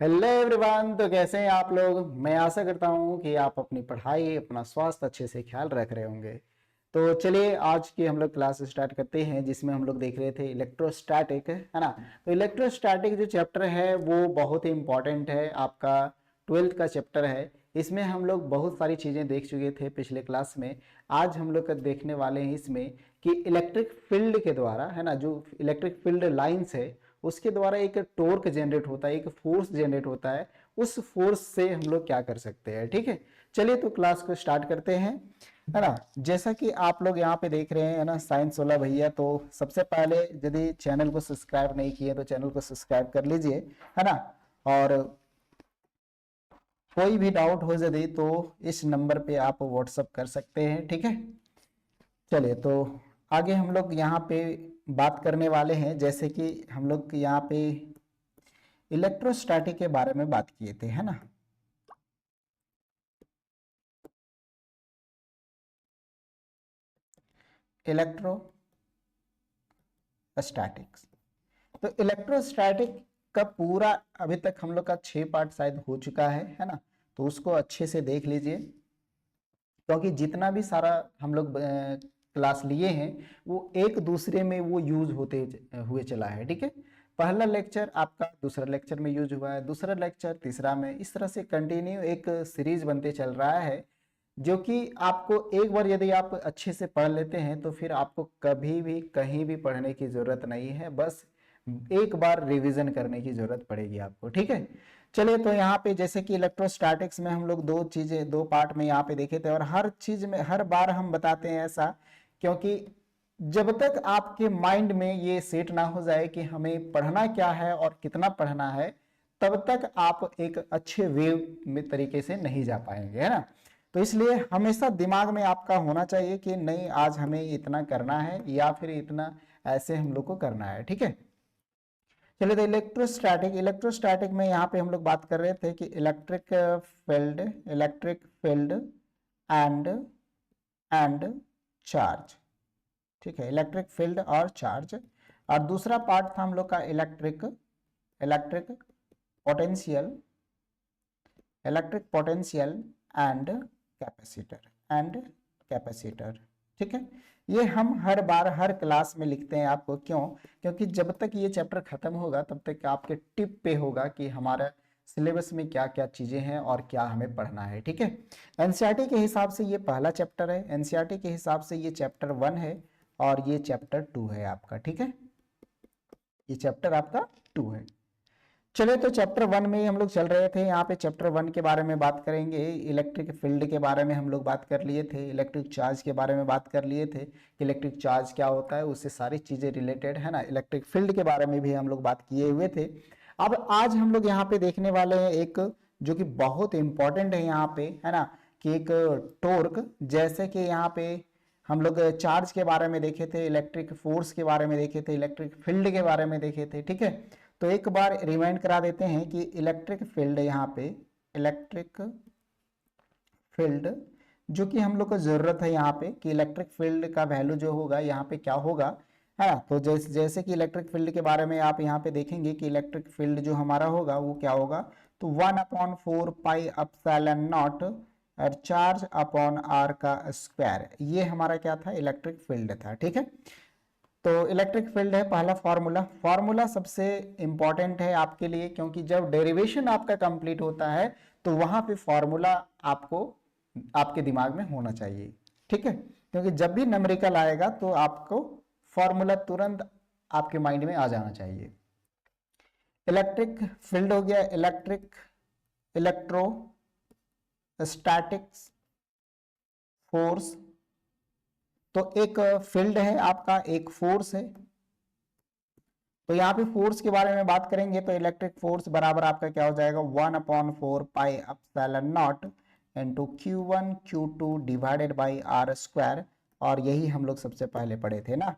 Hello everyone. तो कैसे हैं आप लोग। मैं आशा करता हूं कि आप अपनी पढ़ाई अपना स्वास्थ्य अच्छे से ख्याल रख रहे होंगे। तो चलिए आज की हम लोग क्लास स्टार्ट करते हैं, जिसमें हम लोग देख रहे थे इलेक्ट्रोस्टैटिक, है ना। तो इलेक्ट्रोस्टैटिक जो चैप्टर है वो बहुत ही इंपॉर्टेंट है, आपका 12th का चैप्टर है। इसमें हम लोग बहुत सारी चीज़ें देख चुके थे पिछले क्लास में। आज हम लोग देखने वाले हैं इसमें कि इलेक्ट्रिक फील्ड के द्वारा, है ना, जो इलेक्ट्रिक फील्ड लाइंस है उसके द्वारा एक टॉर्क जनरेट होता है, एक फोर्स जनरेट होता है। उस फोर्स से हम लोग क्या कर सकते हैं, ठीक है। चलिए तो क्लास को स्टार्ट करते हैं, है ना। जैसा कि आप लोग यहाँ पे देख रहे हैं, है ना, साइंस वाला भैया। तो सबसे पहले यदि चैनल को सब्सक्राइब नहीं किए तो चैनल को सब्सक्राइब कर लीजिए, है ना। और कोई भी डाउट हो यदि तो इस नंबर पे आप व्हाट्सअप कर सकते हैं, ठीक है। चलिए तो आगे हम लोग यहाँ पे बात करने वाले हैं, जैसे कि हम लोग यहाँ पे इलेक्ट्रोस्टैटिक के बारे में बात किए थे, है ना। इलेक्ट्रोस्टैटिक्स। तो इलेक्ट्रोस्टैटिक का पूरा अभी तक हम लोग का 6 पार्ट शायद हो चुका है ना। तो उसको अच्छे से देख लीजिए, क्योंकि जितना भी सारा हम लोग क्लास लिए हैं वो एक दूसरे में वो यूज होते हुए चला है, ठीक है। पहला लेक्चर आपका दूसरा लेक्चर में यूज हुआ है, दूसरा लेक्चर तीसरा में, इस तरह से कंटिन्यू एक सीरीज बनते चल रहा है, जो कि आपको एक बार यदि आप अच्छे से पढ़ लेते हैं तो फिर आपको कभी भी कहीं भी पढ़ने की जरूरत नहीं है, बस एक बार रिवीजन करने की जरूरत पड़ेगी आपको, ठीक है। चलिए तो यहाँ पे जैसे कि इलेक्ट्रोस्टैटिक्स में हम लोग दो पार्ट में यहाँ पे देखे थे, और हर चीज में हर बार हम बताते हैं ऐसा, क्योंकि जब तक आपके माइंड में ये सेट ना हो जाए कि हमें पढ़ना क्या है और कितना पढ़ना है, तब तक आप एक अच्छे वे में तरीके से नहीं जा पाएंगे, है ना। तो इसलिए हमेशा दिमाग में आपका होना चाहिए कि नहीं, आज हमें इतना करना है या फिर इतना ऐसे हम लोग को करना है, ठीक है। चलिए तो इलेक्ट्रोस्टैटिक में यहाँ पे हम लोग बात कर रहे थे कि electric field and and charge, ठीक है। इलेक्ट्रिक फील्ड और चार्ज। और दूसरा पार्ट था हम लोग का electric electric potential electric potential and capacitor, ठीक है। ये हम हर बार हर क्लास में लिखते हैं आपको, क्यों? क्योंकि जब तक ये चैप्टर खत्म होगा तब तक आपके टिप पे होगा कि हमारा सिलेबस में क्या क्या चीजें हैं और क्या हमें पढ़ना है, ठीक है। एनसीईआरटी के हिसाब से ये पहला चैप्टर है, एनसीईआरटी के हिसाब से ये चैप्टर 1 है और ये चैप्टर 2 है आपका, ठीक है। ये चैप्टर आपका 2 है। चलिए तो चैप्टर 1 में ही हम लोग चल रहे थे। यहाँ पे चैप्टर 1 के बारे में बात करेंगे। इलेक्ट्रिक फील्ड के बारे में हम लोग बात कर लिए थे, इलेक्ट्रिक चार्ज के बारे में बात कर लिए थे कि इलेक्ट्रिक चार्ज क्या होता है, उससे सारी चीज़ें रिलेटेड, है ना। इलेक्ट्रिक फील्ड के बारे में भी हम लोग बात किए हुए थे। अब आज हम लोग यहाँ पे देखने वाले हैं एक जो कि बहुत इंपॉर्टेंट है यहाँ पे, है ना, कि एक टॉर्क। जैसे कि यहाँ पे हम लोग चार्ज के बारे में देखे थे, इलेक्ट्रिक फोर्स के बारे में देखे थे, इलेक्ट्रिक फील्ड के बारे में देखे थे, ठीक है। तो एक बार रिमाइंड करा देते हैं कि इलेक्ट्रिक फील्ड, यहाँ पे इलेक्ट्रिक फील्ड जो कि हम लोग को जरूरत है यहाँ पे, कि इलेक्ट्रिक फील्ड का वैल्यू जो होगा यहाँ पे क्या होगा, है ना। तो जैसे कि इलेक्ट्रिक फील्ड के बारे में आप यहाँ पे देखेंगे कि इलेक्ट्रिक फील्ड जो हमारा होगा वो क्या होगा, तो 1/4 पाई एप्सिलॉन नॉट और चार्ज अपॉन आर का स्क्वायर, ये हमारा क्या था, इलेक्ट्रिक फील्ड था, ठीक है। तो इलेक्ट्रिक फील्ड है पहला फॉर्मूला। फॉर्मूला सबसे इंपॉर्टेंट है आपके लिए, क्योंकि जब डेरिवेशन आपका कंप्लीट होता है तो वहां पे फॉर्मूला आपको आपके दिमाग में होना चाहिए, ठीक है। क्योंकि जब भी न्यूमेरिकल आएगा तो आपको फॉर्मूला तुरंत आपके माइंड में आ जाना चाहिए। इलेक्ट्रिक फील्ड हो गया इलेक्ट्रोस्टैटिक्स फोर्स। तो एक फील्ड है आपका, एक फोर्स है। तो यहाँ पे फोर्स के बारे में बात करेंगे तो इलेक्ट्रिक फोर्स बराबर आपका क्या हो जाएगा, 1/4 pi epsilon not into Q1 Q2 divided by r square. और यही हम लोग सबसे पहले पढ़े थे ना।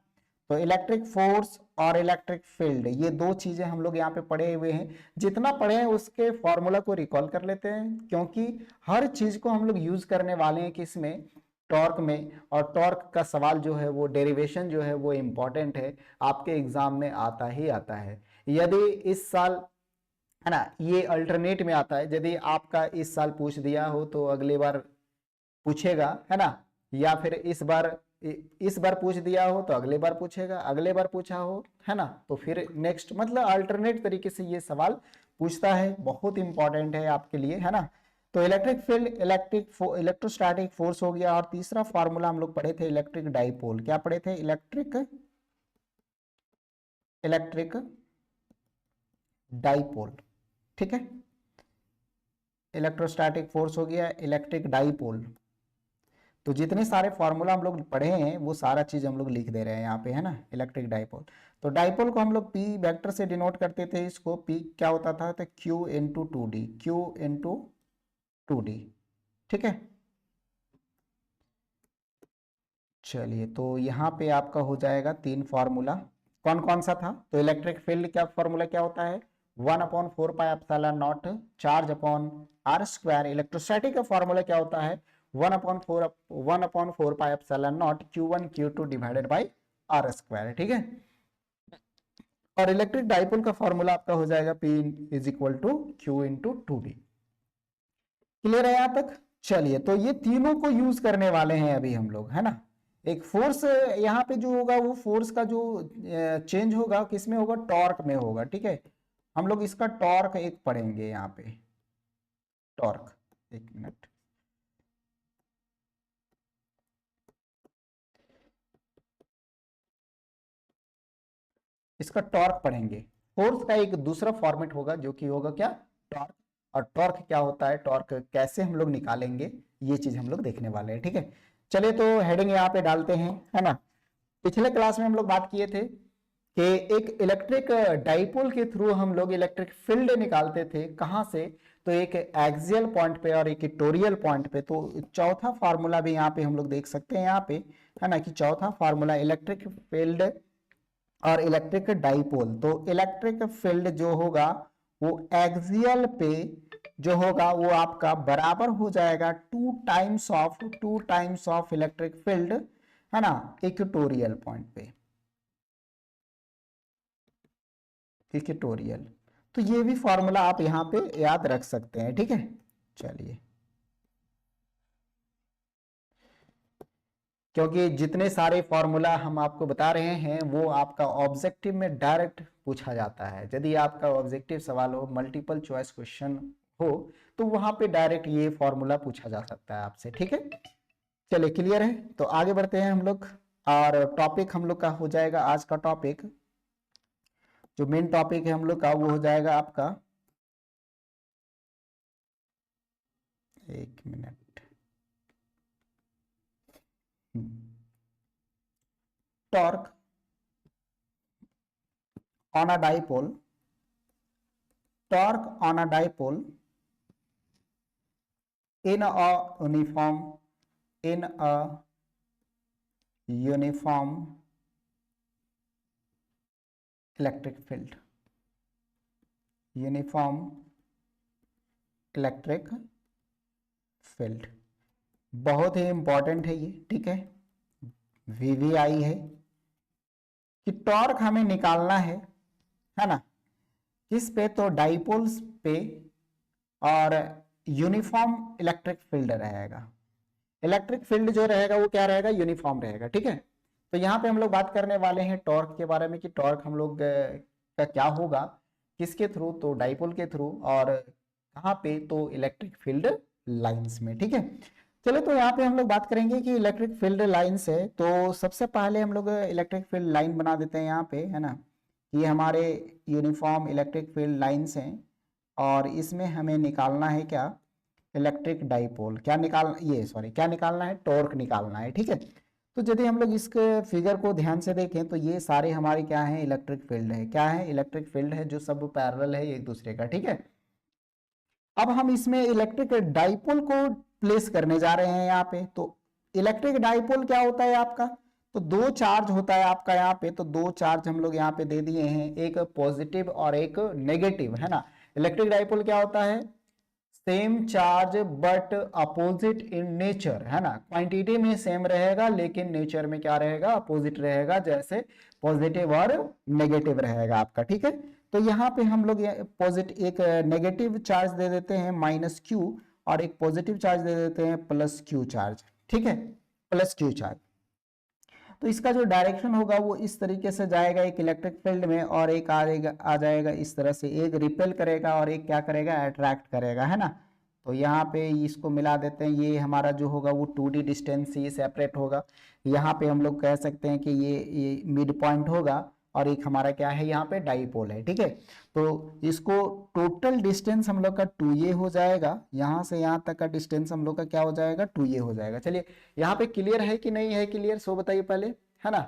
तो इलेक्ट्रिक फोर्स और इलेक्ट्रिक फील्ड, ये दो चीजें हम लोग यहाँ पे पढ़े हुए हैं। जितना पढ़े हैं उसके फॉर्मूला को रिकॉल कर लेते हैं, क्योंकि हर चीज को हम लोग यूज करने वाले हैं किसमें, टॉर्क में। और टॉर्क का सवाल जो है वो डेरिवेशन जो है वो इंपॉर्टेंट है, आपके एग्जाम में आता ही आता है। यदि इस साल है ना, ये अल्टरनेट में आता है। यदि आपका इस साल पूछ दिया हो तो अगले बार पूछेगा, है ना, या फिर इस बार पूछ दिया हो तो अगले बार पूछेगा, अगले बार पूछा हो, है ना, तो फिर नेक्स्ट, मतलब अल्टरनेट तरीके से ये सवाल पूछता है। बहुत इंपॉर्टेंट है आपके लिए, है ना। तो इलेक्ट्रिक फील्ड, इलेक्ट्रोस्टैटिक फोर्स हो गया। और तीसरा फॉर्मूला हम लोग पढ़े थे इलेक्ट्रिक डाइपोल। क्या पढ़े थे? इलेक्ट्रिक डाइपोल, ठीक है। इलेक्ट्रोस्टैटिक फोर्स हो गया, इलेक्ट्रिक डाइपोल। तो जितने सारे फॉर्मूला हम लोग पढ़े हैं वो सारा चीज हम लोग लिख दे रहे हैं यहाँ पे, है ना, इलेक्ट्रिक डाइपोल। तो डाइपोल को हम लोग पी वेक्टर से डिनोट करते थे। इसको पी क्या होता था? तो Q into two D, Q into two D, ठीक है। चलिए, तो यहाँ पे आपका हो जाएगा 3 फॉर्मूला। कौन कौन सा था? तो इलेक्ट्रिक फील्ड क्या फॉर्मूला क्या होता है? 1/4πε0 charge upon R square. Electrostatic का फॉर्मूला क्या होता है? 1/4πε0 Q1 Q2 divided by r square, ठीक है। और इलेक्ट्रिक डाइपोल का फॉर्मूला आपका हो जाएगा P is equal to Q into two d. क्लियर है यहां तक? चलिए, तो ये तीनों को यूज करने वाले हैं अभी हम लोग, है ना। एक फोर्स यहाँ पे जो होगा वो फोर्स का जो चेंज होगा किस में होगा? टॉर्क में होगा, ठीक है। हम लोग इसका टॉर्क एक पढ़ेंगे यहाँ पे, टॉर्क। एक मिनट, इसका टॉर्क पढ़ेंगे। फोर्स का एक दूसरा फॉर्मेट होगा जो कि होगा क्या? टॉर्क। और टॉर्क क्या होता है, टॉर्क कैसे हम लोग निकालेंगे, ये चीज हम लोग देखने वाले हैं, ठीक है। चलिए, तो हेडिंग यहाँ पे डालते हैं, है ना। पिछले क्लास में हम लोग बात किए थे कि एक इलेक्ट्रिक डाइपोल के थ्रू हम लोग इलेक्ट्रिक फील्ड निकालते थे। कहां से? तो एक एक्सियल पॉइंट पे और एक इक्वेटोरियल पॉइंट पे। तो चौथा फार्मूला भी यहाँ पे हम लोग देख सकते हैं यहाँ पे, है ना, कि चौथा फार्मूला इलेक्ट्रिक फील्ड और इलेक्ट्रिक डाइपोल। तो इलेक्ट्रिक फील्ड जो होगा वो एक्सियल पे जो होगा वो आपका बराबर हो जाएगा 2 टाइम्स ऑफ इलेक्ट्रिक फील्ड, है ना, इक्वेटोरियल पॉइंट पे, इक्वेटोरियल। तो ये भी फॉर्मूला आप यहां पे याद रख सकते हैं, ठीक है। चलिए, क्योंकि जितने सारे फॉर्मूला हम आपको बता रहे हैं वो आपका ऑब्जेक्टिव में डायरेक्ट पूछा जाता है। यदि आपका ऑब्जेक्टिव सवाल हो, मल्टीपल चॉइस क्वेश्चन हो, तो वहां पे डायरेक्ट ये फॉर्मूला पूछा जा सकता है आपसे, ठीक है। चलिए, क्लियर है? तो आगे बढ़ते हैं हम लोग। और टॉपिक हम लोग का हो जाएगा आज का टॉपिक, जो मेन टॉपिक है हम लोग का वो हो जाएगा आपका, एक minute, torque on a dipole, torque on a dipole in a uniform electric field, uniform electric field. बहुत ही इंपॉर्टेंट है ये, ठीक है। वीवीआई है कि टॉर्क हमें निकालना है ना, किस पे? तो डाइपोल्स पे, और यूनिफॉर्म इलेक्ट्रिक फील्ड रहेगा। इलेक्ट्रिक फील्ड जो रहेगा वो क्या रहेगा? यूनिफॉर्म रहेगा, ठीक है। तो यहाँ पे हम लोग बात करने वाले हैं टॉर्क के बारे में, कि टॉर्क हम लोग का क्या होगा, किसके थ्रू? तो डाइपोल के थ्रू। और कहाँ पे? तो इलेक्ट्रिक फील्ड लाइंस में, ठीक है। चलो, तो यहाँ पे हम लोग बात करेंगे कि इलेक्ट्रिक फील्ड लाइंस है। तो सबसे पहले हम लोग इलेक्ट्रिक फील्ड लाइन बना देते हैं यहाँ पे, है ना। ये हमारे यूनिफॉर्म इलेक्ट्रिक फील्ड लाइंस हैं, और इसमें हमें निकालना है क्या? Electric dipole. क्या निकालना है? टॉर्क निकालना है, ठीक है। तो यदि हम लोग इस फिगर को ध्यान से देखें तो ये सारे हमारे क्या है? इलेक्ट्रिक फील्ड है। क्या है? इलेक्ट्रिक फील्ड है, जो सब पैरेलल है एक दूसरे का, ठीक है। अब हम इसमें इलेक्ट्रिक डाइपोल को प्लेस करने जा रहे हैं यहाँ पे। तो इलेक्ट्रिक डाइपोल क्या होता है आपका? तो दो चार्ज होता है आपका यहाँ पे। तो दो चार्ज हम लोग यहाँ पे दे दिए हैं, एक पॉजिटिव और एक नेगेटिव, है ना। इलेक्ट्रिक डाइपोल क्या होता है? Same charge but opposite in nature, है ना। क्वांटिटी में सेम रहेगा लेकिन नेचर में क्या रहेगा? अपोजिट रहेगा, जैसे पॉजिटिव और नेगेटिव रहेगा आपका, ठीक है। तो यहाँ पे हम लोग पॉजिटिव एक नेगेटिव चार्ज दे देते हैं माइनस क्यू, और एक पॉजिटिव चार्ज दे देते हैं प्लस क्यू चार्ज, ठीक है, प्लस क्यू चार्ज। तो इसका जो डायरेक्शन होगा वो इस तरीके से जाएगा एक इलेक्ट्रिक फील्ड में, और एक आ जाएगा इस तरह से, एक रिपेल करेगा और एक क्या करेगा, अट्रैक्ट करेगा, है ना। तो यहाँ पे इसको मिला देते हैं, ये हमारा जो होगा वो 2D डिस्टेंस से सेपरेट होगा। यहाँ पे हम लोग कह सकते हैं कि ये मिड पॉइंट होगा, और एक हमारा क्या है यहाँ पे डाइपोल है, ठीक है। तो इसको टोटल डिस्टेंस हम लोग का 2a हो जाएगा, यहाँ से यहाँ तक का डिस्टेंस हम लोग का क्या हो जाएगा, 2a हो जाएगा। चलिए यहाँ पे क्लियर है कि नहीं है, क्लियर सो बताइए पहले, है ना।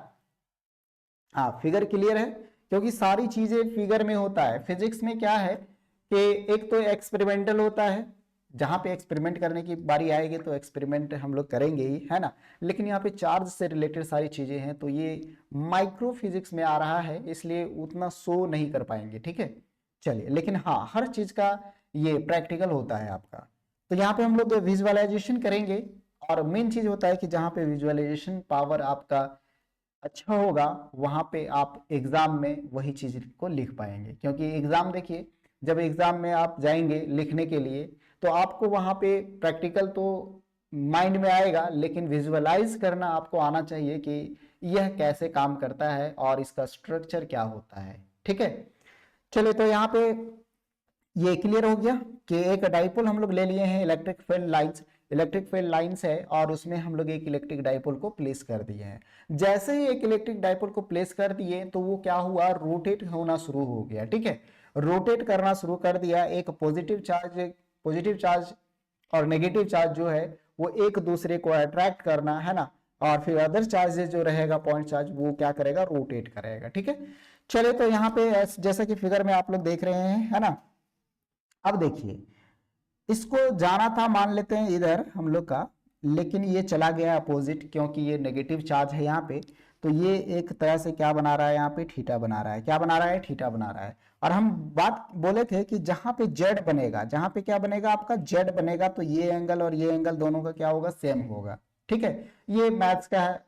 हाँ, फिगर क्लियर है, क्योंकि सारी चीजें फिगर में होता है। फिजिक्स में क्या है कि एक तो एक्सपेरिमेंटल होता है, जहां पे एक्सपेरिमेंट करने की बारी आएगी तो एक्सपेरिमेंट हम लोग करेंगे ही, है ना। लेकिन यहाँ पे चार्ज से रिलेटेड सारी चीजें हैं, तो ये माइक्रो फिजिक्स में आ रहा है, इसलिए उतना शो नहीं कर पाएंगे, ठीक है। चलिए, लेकिन हाँ, हर चीज का ये प्रैक्टिकल होता है आपका। तो यहाँ पे हम लोग विजुअलाइजेशन करेंगे, और मेन चीज होता है कि जहाँ पे विजुअलाइजेशन पावर आपका अच्छा होगा, वहां पे आप एग्जाम में वही चीज को लिख पाएंगे। क्योंकि एग्जाम देखिए, जब एग्जाम में आप जाएंगे लिखने के लिए, तो आपको वहां पे प्रैक्टिकल तो माइंड में आएगा, लेकिन विजुअलाइज करना आपको आना चाहिए कि यह कैसे काम करता है और इसका स्ट्रक्चर क्या होता है, ठीक है। चलिए, तो यहाँ पे ये क्लियर हो गया कि एक डाइपोल हम लोग ले लिए हैं, इलेक्ट्रिक फील्ड लाइंस है, और उसमें हम लोग एक इलेक्ट्रिक डाइपोल को प्लेस कर दिए हैं। जैसे ही एक इलेक्ट्रिक डाइपोल को प्लेस कर दिए, तो वो क्या हुआ, रोटेट होना शुरू हो गया, ठीक है। रोटेट करना शुरू कर दिया। एक पॉजिटिव चार्ज और नेगेटिव चार्ज जो है वो एक दूसरे को अट्रैक्ट करना, है ना, और फिर अदर चार्जेस जो रहेगा पॉइंट चार्ज, वो क्या करेगा, रोटेट करेगा, ठीक है। चलिए, तो यहाँ पे जैसा कि फिगर में आप लोग देख रहे हैं, है ना। अब देखिए, इसको जाना था मान लेते हैं इधर हम लोग का, लेकिन ये चला गया अपोजिट, क्योंकि ये नेगेटिव चार्ज है यहाँ पे। तो ये एक तरह से क्या बना रहा है, यहाँ पे थीटा बना रहा है, क्या बना रहा है, थीटा बना रहा है। और हम बात बोले थे कि जहां पे जेड बनेगा, जहां पे क्या बनेगा, आपका जेड बनेगा, तो ये एंगल और ये एंगल दोनों का क्या होगा, सेम होगा, ठीक है। ये मैथ्स का है,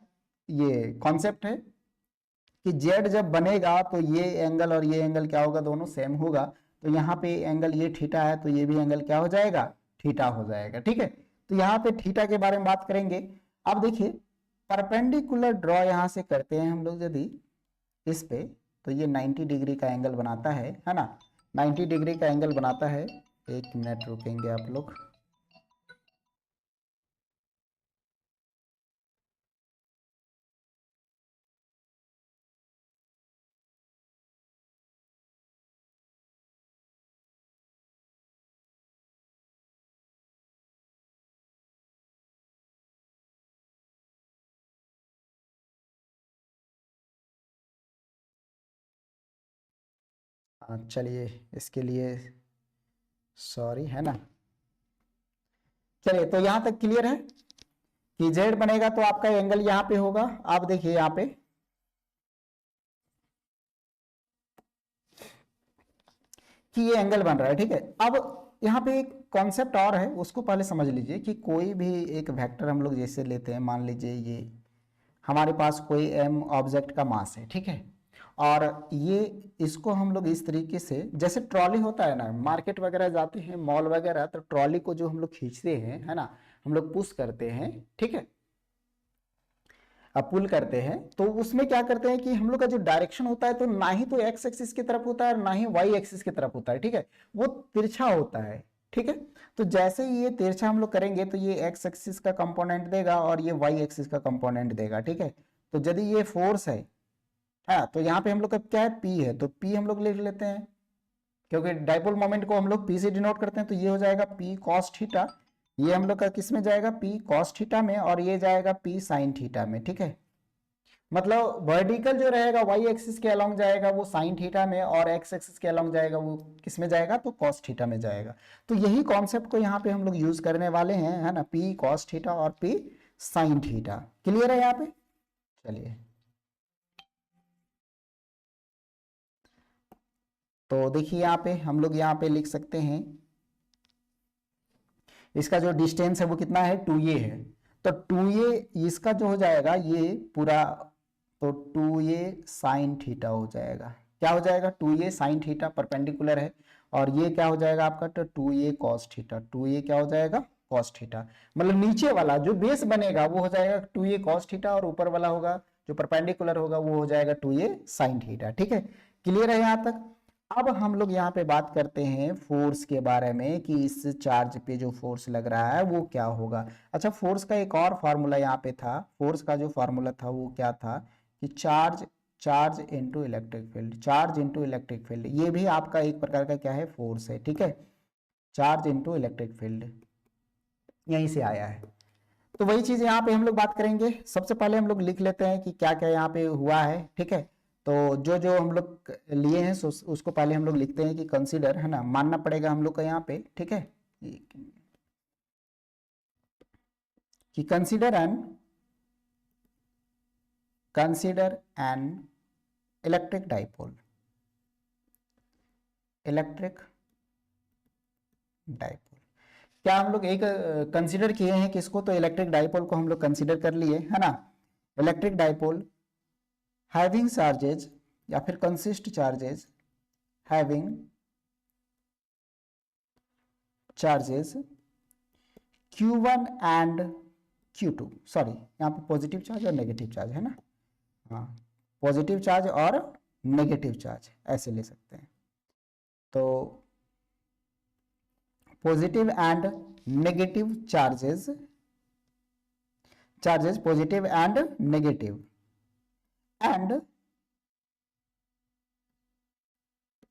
ये कॉन्सेप्ट है कि जेड जब बनेगा तो ये एंगल और ये एंगल क्या होगा, दोनों सेम होगा। तो यहाँ पे एंगल ये थीटा है, तो ये भी एंगल क्या हो जाएगा, थीटा हो जाएगा, ठीक है। तो यहाँ पे थीटा के बारे में बात करेंगे। अब देखिए, परपेंडिकुलर ड्रॉ यहाँ से करते हैं हम लोग यदि इस पे, तो ये 90 डिग्री का एंगल बनाता है ना, 90 डिग्री का एंगल बनाता है। एक मिनट रुकेंगे आप लोग। हाँ, चलिए, इसके लिए सॉरी, है ना। चलिए, तो यहां तक क्लियर है कि जेड बनेगा तो आपका एंगल यहाँ पे होगा। आप देखिए यहाँ पे कि ये एंगल बन रहा है, ठीक है। अब यहाँ पे एक कॉन्सेप्ट और है, उसको पहले समझ लीजिए कि कोई भी एक वेक्टर हम लोग जैसे लेते हैं, मान लीजिए ये हमारे पास कोई m ऑब्जेक्ट का मास है, ठीक है। और ये इसको हम लोग इस तरीके से, जैसे ट्रॉली होता है ना, मार्केट वगैरह जाते हैं, मॉल वगैरह, तो ट्रॉली को जो हम लोग खींचते हैं, है ना, हम लोग पुश करते हैं, ठीक है, पुल करते हैं, तो उसमें क्या करते हैं कि हम लोग का जो डायरेक्शन होता है, तो ना ही तो एक्स एक्सिस की तरफ होता है और ना ही वाई एक्सिस की तरफ होता है, ठीक है, वो तिरछा होता है, ठीक है। तो जैसे ही ये तिरछा हम लोग करेंगे, तो ये एक्स एक्सिस का कंपोनेंट देगा और ये वाई एक्सिस का कंपोनेंट देगा, ठीक है। तो यदि ये फोर्स है, हाँ, तो यहाँ पे हम लोग का क्या है, पी है, तो पी हम लोग लिख लेते हैं, क्योंकि डाइपोल मोमेंट को हम लोग पी से डिनोट करते हैं। तो ये हो जाएगा पी कॉस थीटा, ये हम लोग का किस में जाएगा, पी कॉस थीटा में, और ये जाएगा पी साइन थीटा में, ठीक है। मतलब वर्टिकल जो रहेगा वाई एक्सिस के अलोंग जाएगा वो साइन थीटा में, और एक्स एक्सिस के अलोंग जाएगा वो किस में जाएगा, तो कॉस थीटा में जाएगा। तो यही कॉन्सेप्ट को यहाँ पे हम लोग यूज करने वाले हैं, है ना, पी कॉस थीटा और पी साइन थीटा। क्लियर है यहाँ पे। चलिए, तो देखिए यहाँ पे हम लोग यहाँ पे लिख सकते हैं, इसका जो डिस्टेंस है वो कितना है, 2a है। तो 2a इसका जो हो जाएगा ये पूरा, तो 2a साइन थीटा हो जाएगा, क्या हो जाएगा 2a साइन थीटा परपेंडिकुलर है, और ये क्या हो जाएगा आपका तो 2a कॉस थीटा, 2a क्या हो जाएगा कॉस थीटा। मतलब नीचे वाला जो बेस बनेगा वो हो जाएगा 2a कॉस थीटा, और ऊपर वाला होगा जो परपेंडिकुलर होगा वो हो जाएगा 2a साइन थीटा। ठीक है, क्लियर है यहाँ तक। अब हम लोग यहाँ पे बात करते हैं फोर्स के बारे में कि इस चार्ज पे जो फोर्स लग रहा है वो क्या होगा। अच्छा, फोर्स का एक और फार्मूला यहाँ पे था, फोर्स का जो फार्मूला था वो क्या था कि charge charge into electric field, charge into electric field, ये भी आपका एक प्रकार का क्या है फोर्स है। ठीक है, चार्ज इनटू इलेक्ट्रिक फील्ड यहीं से आया है। तो वही चीज यहाँ पे हम लोग बात करेंगे। सबसे पहले हम लोग लिख लेते हैं कि क्या क्या यहाँ पे हुआ है। ठीक है, तो जो जो हम लोग लिए हैं उसको पहले हम लोग लिखते हैं कि कंसीडर, है ना, मानना पड़ेगा हम लोग का यहाँ पे। ठीक है, कि consider an electric dipole, electric dipole. क्या हम लोग एक कंसीडर किए हैं किसको, तो इलेक्ट्रिक डाइपोल को हम लोग कंसीडर कर लिए, है ना। इलेक्ट्रिक डाइपोल हैविंग चार्जेज या फिर consist charges, having charges Q1 and Q2, sorry यहाँ पे पॉजिटिव चार्ज और नेगेटिव चार्ज है ना, हाँ, पॉजिटिव चार्ज और नेगेटिव चार्ज ऐसे ले सकते हैं। तो positive and negative charges, positive and negative, and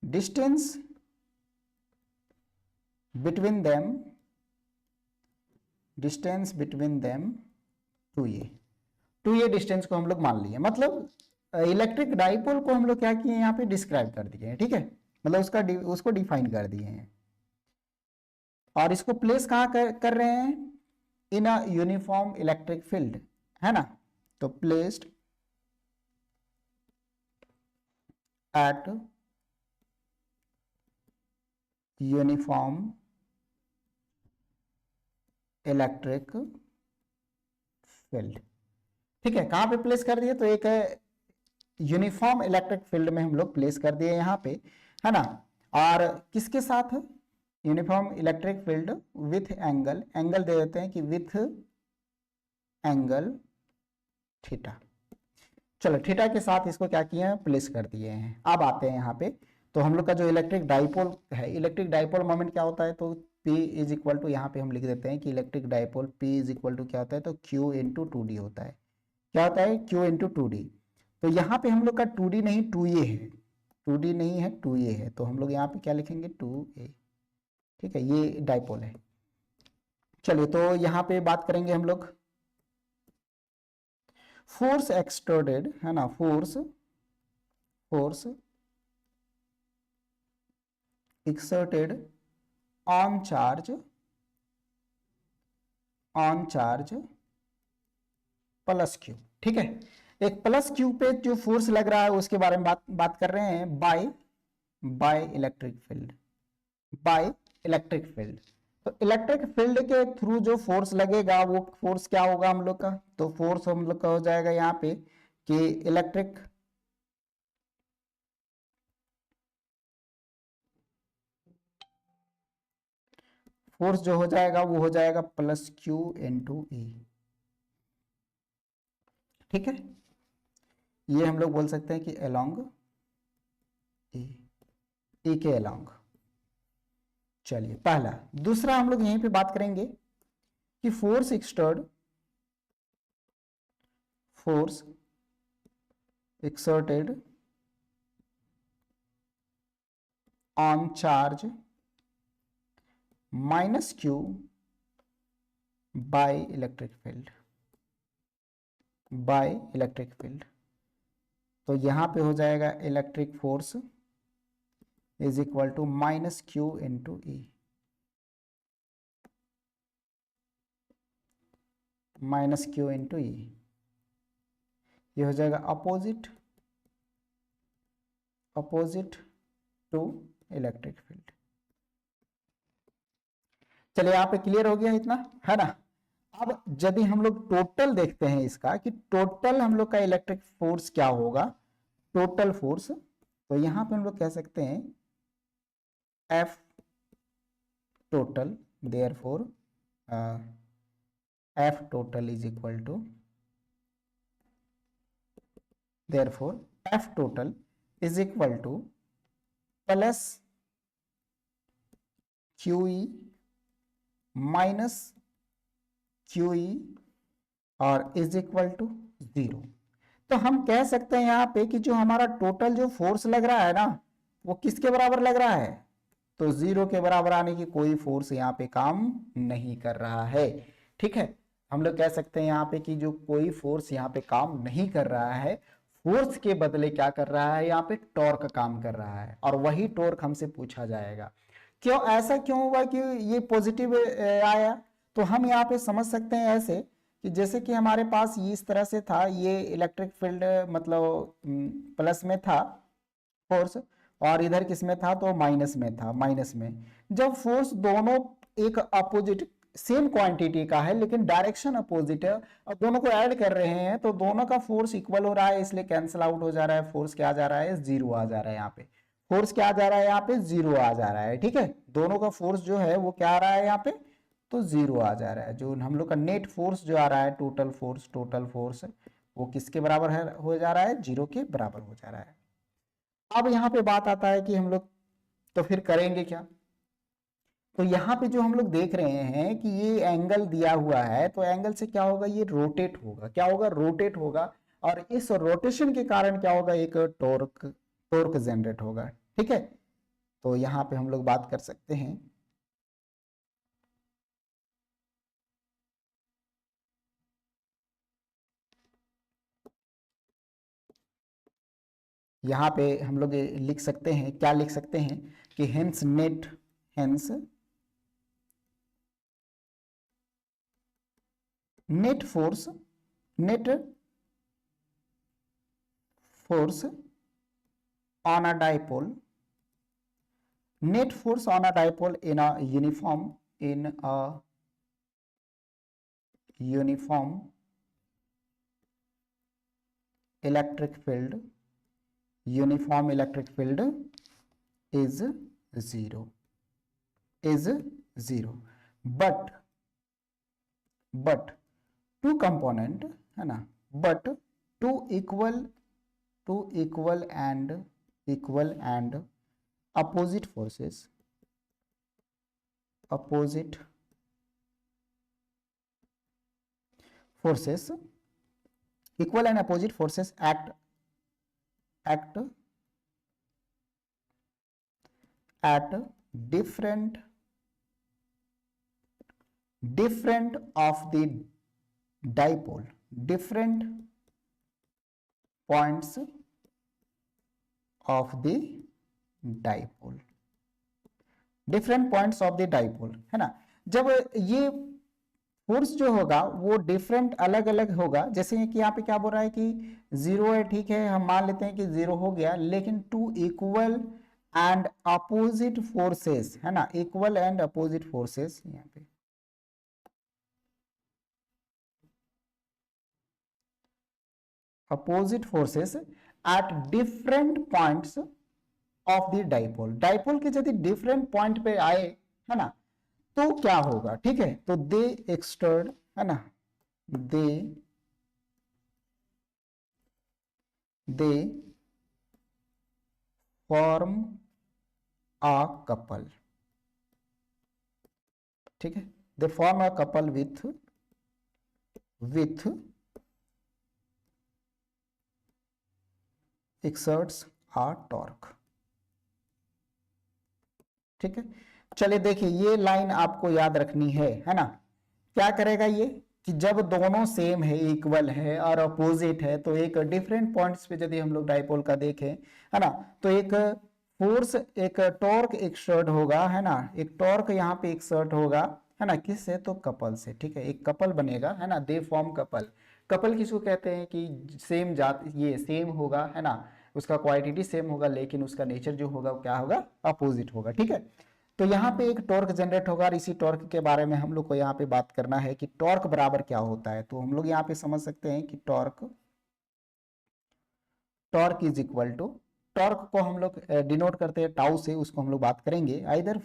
distance between them, distance between them 2a distance को हम लोग मान लिए। मतलब इलेक्ट्रिक डाइपोल को हम लोग क्या किए यहाँ पे डिस्क्राइब कर दिए हैं। ठीक है, मतलब उसको डिफाइन कर दिए हैं, और इसको प्लेस कहाँ कर रहे हैं, इन अ यूनिफॉर्म इलेक्ट्रिक फील्ड, है ना। तो placed at uniform electric field. ठीक है, कहां पे प्लेस कर दिए, तो एक यूनिफॉर्म इलेक्ट्रिक फील्ड में हम लोग प्लेस कर दिए यहाँ पे, है ना। और किसके साथ, uniform electric field with angle, angle दे देते हैं कि विथ एंगल थीटा। चलो, थीटा के साथ इसको क्या किए हैं, प्लेस कर दिए हैं। अब आते हैं यहाँ पे, तो हम लोग का जो इलेक्ट्रिक डाइपोल है, इलेक्ट्रिक डाइपोल मोमेंट क्या होता है, तो P इज इक्वल टू, यहाँ पे हम लिख देते हैं कि electric dipole P is equal to क्या होता है, तो Q इंटू 2D होता है। क्या होता है, Q इंटू 2D। तो यहाँ पे हम लोग का 2D नहीं 2A है, 2D नहीं है 2A है, तो हम लोग यहाँ पे क्या लिखेंगे 2A। ठीक है, ये डाइपोल है। चलिए, तो यहाँ पे बात करेंगे हम लोग फोर्स एक्सर्टेड, है ना, force exerted on charge plus Q. ठीक है, एक प्लस क्यू पे जो फोर्स लग रहा है उसके बारे में बात कर रहे हैं, bye electric field, bye electric field. तो इलेक्ट्रिक फील्ड के थ्रू जो फोर्स लगेगा वो फोर्स क्या होगा हम लोग का, तो फोर्स हम लोग का हो जाएगा यहाँ पे कि इलेक्ट्रिक फोर्स जो हो जाएगा वो हो जाएगा प्लस क्यू इंटू ई। ठीक है, ये हम लोग बोल सकते हैं कि अलोंग ई के अलोंग। चलिए, पहला। दूसरा हम लोग यहीं पे बात करेंगे कि force exerted on charge minus Q by electric field, तो यहां पे हो जाएगा electric force is equal to minus Q into E, minus Q into E. ये हो जाएगा अपोजिट टू इलेक्ट्रिक फील्ड। चलिए, यहाँ पे क्लियर हो गया इतना, है ना। अब यदि हम लोग टोटल देखते हैं इसका कि टोटल हम लोग का इलेक्ट्रिक फोर्स क्या होगा, टोटल फोर्स तो यहाँ पे हम लोग कह सकते हैं F total, therefore F total is equal to, therefore F total is equal to plus QE minus QE और इज इक्वल टू 0। तो हम कह सकते हैं यहाँ पे कि जो हमारा टोटल जो फोर्स लग रहा है ना, वो किसके बराबर लग रहा है, तो 0 के बराबर आने की कोई फोर्स यहाँ पे काम नहीं कर रहा है। ठीक है, हम लोग कह सकते हैं यहाँ पे कि जो कोई फोर्स यहाँ पे काम नहीं कर रहा है, फोर्स के बदले क्या कर रहा है, यहाँ पे टॉर्क काम कर रहा है, और वही टॉर्क हमसे पूछा जाएगा। क्यों, ऐसा क्यों हुआ कि ये पॉजिटिव आया, तो हम यहाँ पे समझ सकते हैं ऐसे कि जैसे कि हमारे पास ये इस तरह से था, ये इलेक्ट्रिक फील्ड मतलब प्लस में था फोर्स, और इधर किस में था, तो माइनस में था। माइनस में जब फोर्स दोनों एक अपोजिट सेम क्वांटिटी का है लेकिन डायरेक्शन अपोजिट है, और दोनों को ऐड कर रहे हैं, तो दोनों का फोर्स इक्वल हो रहा है, इसलिए कैंसिल आउट हो जा रहा है। फोर्स क्या आ जा रहा है, 0 आ जा रहा है। यहाँ पे फोर्स क्या आ जा रहा है, यहाँ पे 0 आ जा रहा है। ठीक है, दोनों का फोर्स जो है वो क्या आ रहा है यहाँ पे, तो 0 आ जा रहा है। जो हम लोग का नेट फोर्स जो आ रहा है, टोटल फोर्स वो किसके बराबर है, हो जा रहा है, 0 के बराबर हो जा रहा है। अब यहाँ पे बात आता है कि हम लोग तो फिर करेंगे क्या। तो यहाँ पे जो हम लोग देख रहे हैं कि ये एंगल दिया हुआ है, तो एंगल से क्या होगा, ये रोटेट होगा। क्या होगा, रोटेट होगा, और इस रोटेशन के कारण क्या होगा, एक टॉर्क टॉर्क जनरेट होगा। ठीक है, तो यहाँ पे हम लोग बात कर सकते हैं, यहाँ पे हम लोग लिख सकते हैं, क्या लिख सकते हैं कि hence net force on a dipole, net force on a dipole in a uniform electric field is 0 but two component है ना, but two equal and opposite forces equal and opposite forces act at different of the dipole, different points of the dipole, है ना। जब ये force जो होगा वो different अलग अलग होगा, जैसे कि यहाँ पे क्या बोल रहा है कि 0 है, ठीक है, हम मान लेते हैं कि 0 हो गया, लेकिन two equal and opposite forces, है ना, इक्वल एंड अपोजिट फोर्सेस, यहाँ पे opposite forces at different points of the dipole. Dipole के यदि डिफरेंट पॉइंट पे आए, है ना, तो क्या होगा, ठीक है, तो दे एक्सटर्ड, है ना, दे फॉर्म अ कपल। ठीक है, they form a couple with exerts a torque. ठीक है, चलिए देखिए, ये लाइन आपको याद रखनी है ना। क्या करेगा ये कि जब दोनों सेम है, इक्वल है और अपोजिट है, तो एक डिफरेंट पॉइंट्स पे यदि हम लोग डाइपोल का देखें, है ना, तो एक फोर्स, एक टॉर्क एक्सर्ट होगा, है ना, एक टॉर्क यहाँ पे एक्सर्ट होगा, है ना, किससे, तो कपल से। ठीक है, एक कपल बनेगा, है ना, दे फॉर्म कपल। कपल किसको कहते हैं कि सेम जात, ये सेम होगा, है ना, उसका क्वांटिटी सेम होगा, लेकिन उसका नेचर जो होगा वो क्या होगा, अपोजिट होगा। ठीक है, तो यहाँ पे एक टॉर्क जनरेट होगा, और इसी टॉर्क के बारे में हम लोग को यहाँ पे बात करना है कि टॉर्क बराबर क्या होता है। तो हम लोग यहाँ पे समझ सकते हैं कि torque is equal to torque को हम लोग डिनोट करते हैं टाउ से, उसको हम लोग बात करेंगे। आइदर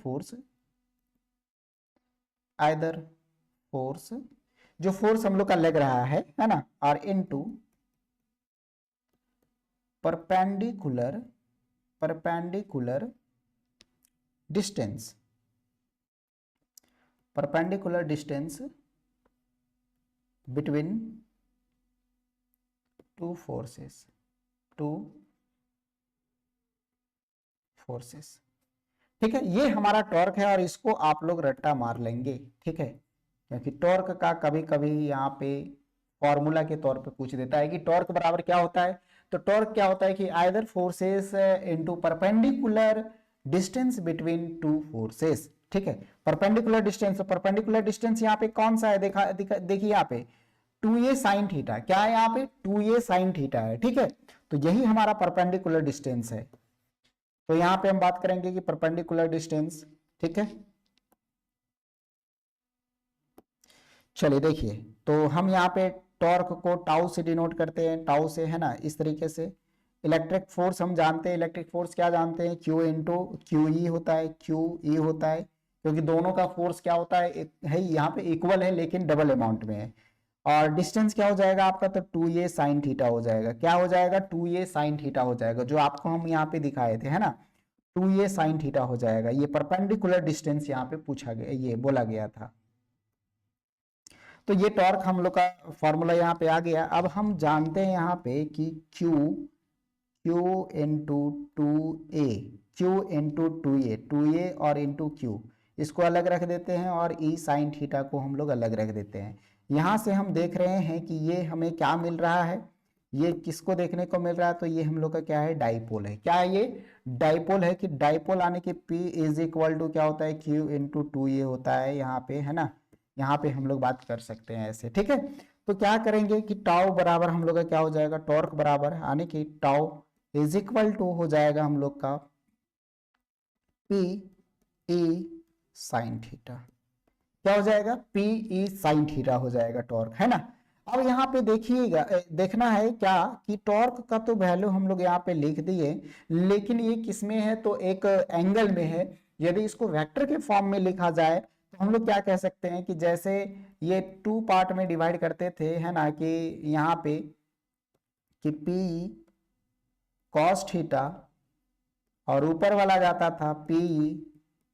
फोर्स जो फोर्स हम लोग का लग रहा है ना, और into perpendicular distance between two forces ठीक है, ये हमारा टॉर्क है और इसको आप लोग रट्टा मार लेंगे, ठीक है, क्योंकि टॉर्क का कभी कभी यहाँ पे फॉर्मूला के तौर पे पूछ देता है कि टॉर्क बराबर क्या होता है। तो टॉर्क क्या होता है कि either forces into perpendicular distance between two forces, ठीक है। परपेंडिकुलर डिस्टेंस यहाँ पे कौन सा है, देखिए यहाँ पे 2a sin थीटा, क्या है यहाँ पे 2a sin थीटा है, ठीक है। तो यही हमारा परपेंडिकुलर डिस्टेंस है। तो यहां पे हम बात करेंगे कि परपेंडिकुलर डिस्टेंस, ठीक है। चलिए देखिए, तो हम यहाँ पे टॉर्क को टाउ से डिनोट करते हैं, टाउ से, है ना, इस तरीके से। इलेक्ट्रिक फोर्स हम जानते हैं, इलेक्ट्रिक फोर्स क्या जानते हैं, क्यू इंटू क्यू ई होता है, क्योंकि दोनों का फोर्स क्या होता है यहाँ पे इक्वल है लेकिन डबल अमाउंट में है। और डिस्टेंस क्या हो जाएगा आपका, तो 2a sin थीटा हो जाएगा। क्या हो जाएगा, 2a sin थीटा हो जाएगा, जो आपको हम यहाँ पे दिखाए थे, है ना, 2a sin थीटा हो जाएगा। ये परपेंडिकुलर डिस्टेंस यहाँ पे पूछा गया, ये बोला गया था। तो ये टॉर्क हम लोग का फॉर्मूला यहाँ पे आ गया। अब हम जानते हैं यहाँ पे कि Q इंटू टू ए और इंटू Q, इसको अलग रख देते हैं, और E sin थीटा को हम लोग अलग रख देते हैं। यहाँ से हम देख रहे हैं कि ये हमें क्या मिल रहा है, ये किसको देखने को मिल रहा है, तो ये हम लोग का क्या है, डाइपोल है। क्या है ये, डाइपोल है। कि डाइपोल आने के P इज इक्वल टू क्या होता है, Q इंटू 2a होता है यहाँ पे, है ना। यहाँ पे हम लोग बात कर सकते हैं ऐसे, ठीक है। तो क्या करेंगे कि टाउ बराबर हम लोग का क्या हो जाएगा, टॉर्क बराबर आने की टाउ इज इक्वल टू हो जाएगा हम लोग का P E sin थीटा। क्या हो जाएगा, P E sin थीटा हो जाएगा टॉर्क, है ना। अब यहाँ पे देखिएगा, देखना है क्या कि टॉर्क का तो वैल्यू हम लोग यहाँ पे लिख दिए, लेकिन ये किस में है, तो एक एंगल में है। यदि इसको वेक्टर के फॉर्म में लिखा जाए तो हम लोग क्या कह सकते हैं कि जैसे ये टू पार्ट में डिवाइड करते थे, है ना, कि यहाँ पे कि P cos थीटा और ऊपर वाला जाता था P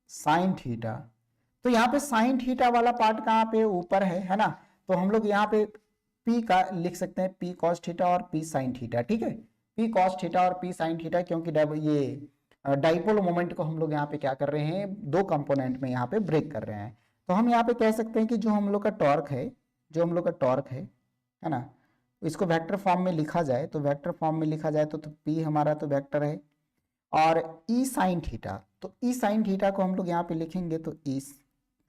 sin थीटा। तो यहाँ पे साइन थीटा वाला पार्ट कहाँ पे ऊपर है ना। तो हम लोग यहाँ पे P का लिख सकते हैं P cos थीटा और P sin थीटा, ठीक है। P cos थीटा और P sin थीटा, क्योंकि ये डाइपोल मोमेंट को हम लोग यहाँ पे क्या कर रहे हैं, दो कंपोनेंट में यहाँ पे ब्रेक कर रहे हैं। तो हम यहाँ पे कह सकते हैं कि जो हम लोग का टॉर्क है ना, इसको वेक्टर फॉर्म में लिखा जाए, तो वेक्टर फॉर्म में लिखा जाए तो P हमारा तो वेक्टर है, और E sin थीटा, तो E sin थीटा को हम लोग यहाँ पे लिखेंगे तो E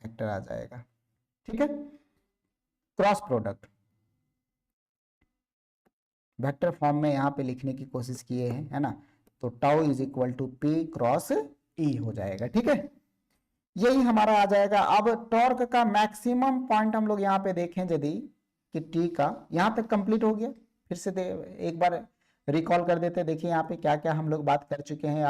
वेक्टर आ जाएगा, ठीक है। क्रॉस प्रोडक्ट वेक्टर फॉर्म में यहाँ पे लिखने की कोशिश किए हैं, है ना। तो tau is equal to P cross E हो जाएगा, ठीक है। यही हमारा आ जाएगा। अब टॉर्क का मैक्सिमम पॉइंट हम लोग यहाँ पे देखें यदि कि T का यहाँ तक कंप्लीट हो गया। फिर से एक बार रिकॉल कर देते हैं। देखिए यहाँ पे क्या क्या हम लोग बात कर चुके हैं।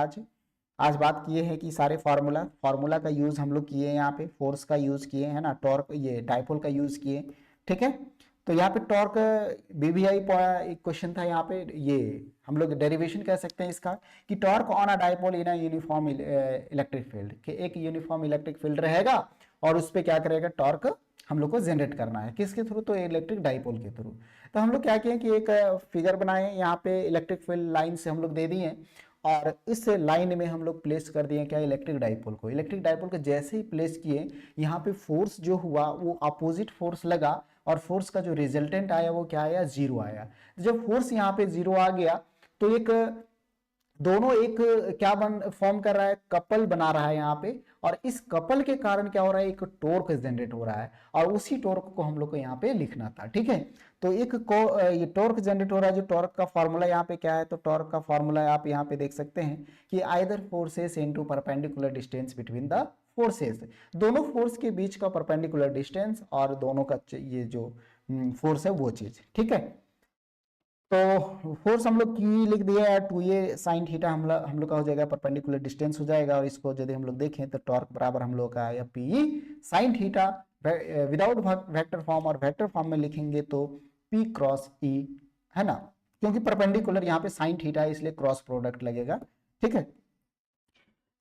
आज बात किए हैं कि सारे फार्मूला का यूज हम लोग किए हैं, यहाँ पे फोर्स का यूज किए, है ना, टॉर्क ये डाइपोल का यूज किए, ठीक है। तो यहाँ पे टॉर्क बीबीआई क्वेश्चन था, यहाँ पे ये हम लोग डेरिवेशन कह सकते हैं इसका कि torque on a dipole in a uniform electric field, कि एक यूनिफॉर्म इलेक्ट्रिक फील्ड रहेगा और उस पर क्या करेगा, टॉर्क हम लोग को जनरेट करना है। किसके थ्रू, तो इलेक्ट्रिक डाइपोल के थ्रू। तो हम लोग क्या किए कि एक फिगर बनाए, यहाँ पे इलेक्ट्रिक फील्ड लाइन से हम लोग दे दिए, और इस लाइन में हम लोग प्लेस कर दिए क्या, इलेक्ट्रिक डाइपोल को जैसे ही प्लेस किए, यहाँ पे फोर्स जो हुआ वो अपोजिट फोर्स लगा, और फोर्स का जो रिजल्टेंट आया वो क्या आया, 0 आया। जब फोर्स यहाँ पे 0 आ गया तो दोनों एक क्या फॉर्म कर रहा है, कपल बना रहा है यहाँ पे, और इस कपल के कारण क्या हो रहा है, एक टॉर्क जनरेट हो रहा है, और उसी टॉर्क को हम लोग को यहाँ पे लिखना था, ठीक है। तो ये टॉर्क जनरेट हो रहा है। जो टॉर्क का फॉर्मूला यहाँ पे क्या है, तो टॉर्क का फॉर्मूला आप यहाँ पे देख सकते हैं कि either forces into perpendicular distance between the forces, दोनों फोर्स के बीच का परपेंडिकुलर डिस्टेंस और दोनों का ये जो फोर्स है वो चीज, ठीक है। तो फोर्स हम लोग की लिख दिया है 2a साइन थीटा, हम लोग का हो जाएगा परपेंडिकुलर डिस्टेंस हो जाएगा। और इसको यदि हम लोग देखें तो टॉर्क बराबर हम लोग का आएगा P sine theta, without vector form और वेक्टर फॉर्म में लिखेंगे तो p क्रॉस e, है ना, क्योंकि परपेंडिकुलर यहाँ पे साइन थीटा है इसलिए क्रॉस प्रोडक्ट लगेगा। ठीक है,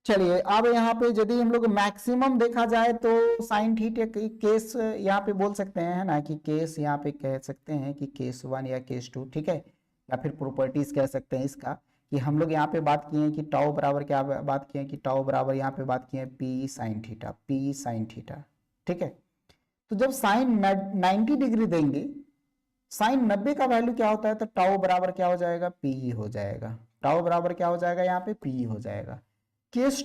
चलिए अब यहाँ पे यदि हम लोग मैक्सिमम देखा जाए तो साइन थीटा की केस यहाँ पे बोल सकते हैं, है ना, कि केस यहाँ पे कह सकते हैं कि केस 1 या केस 2, ठीक है, या फिर प्रॉपर्टीज कह सकते हैं इसका, कि हम लोग यहाँ पे बात किए हैं कि टाउ बराबर क्या बात किए हैं कि टाउ बराबर यहाँ पे बात किए हैं पी साइन थीटा, ठीक है। तो जब साइन 90 डिग्री देंगे, साइन 90 का वैल्यू क्या होता है, तो टाउ बराबर क्या हो जाएगा, पी हो जाएगा। टाउ बराबर क्या हो जाएगा, यहाँ पे पी हो जाएगा। केस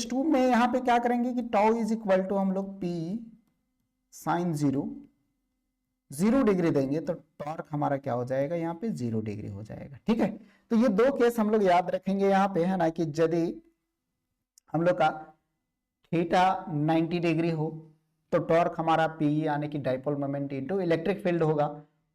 टू में यहां पे क्या करेंगे कि टाउ इज इक्वल टू हम लोग पी साइन 0 डिग्री देंगे तो टॉर्क हमारा क्या हो जाएगा, यहाँ पे 0 डिग्री हो जाएगा। ठीक है, तो ये दो केस हम लोग याद रखेंगे यहाँ पे, है ना, कि यदि हम लोग का थीटा 90 डिग्री हो तो टॉर्क हमारा पी यानी कि dipole moment into electric field होगा,